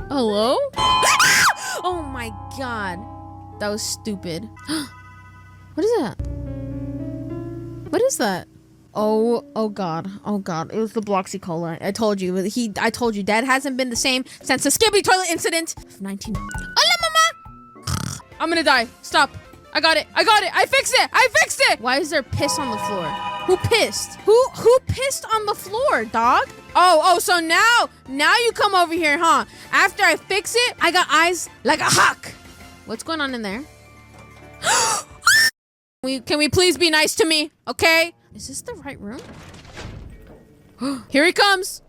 Hello? Oh my god. That was stupid. What is that? What is that? Oh god. Oh god. It was the Bloxy Cola. I told you. I told you. Dad hasn't been the same since the Skippy toilet incident of 19. Hola, mama! I'm gonna die. Stop. I got it. I got it. I fixed it. I fixed it. Why is there piss on the floor? Who pissed? Who pissed on the floor, dog? Oh, so now you come over here, huh? After I fix it, I got eyes like a hawk. What's going on in there? Can we please be nice to me, okay? Is this the right room? Here he comes.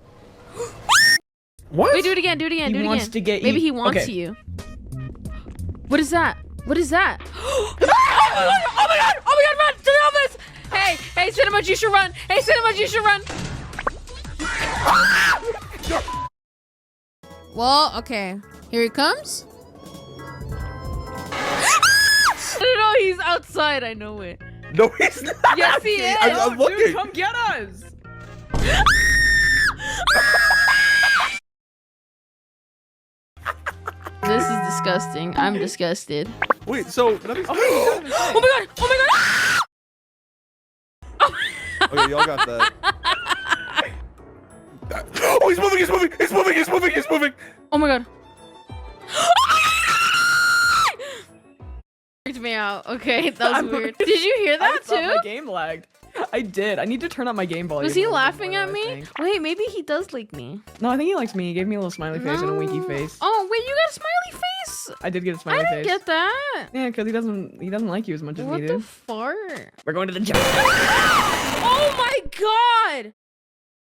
What? Wait, do it again, do it again, do it again. He wants to get Maybe you. he wants Okay. you. What is that? What is that? Oh my god, run to the office! Hey, Cinnamon, you should run. Hey, Cinnamon, you should run. Well, okay. Here he comes. No, he's outside. I know it. No, he's not. Yes, he is. I'm looking. Dude, come get us. This is disgusting. I'm disgusted. Wait, so nothing's. Oh, wait, he's Oh my god! Oh my god! Okay, y'all got that. Oh, he's moving! He's moving! He's moving! He's moving! He's moving! Oh my god! Freaked me out. Okay, that was weird. Did you hear I that thought my too? game lagged. I did. I need to turn up my game volume. Was he a little bit laughing more, at I me? think. Wait, maybe he does like me. No, I think he likes me. He gave me a little smiley face and a winky face. Oh wait, you got a smiley face? I did get a I smiley didn't face. get that. Yeah, because he doesn't like you as much as What we the do. fart? We're going to the gym. Oh my god!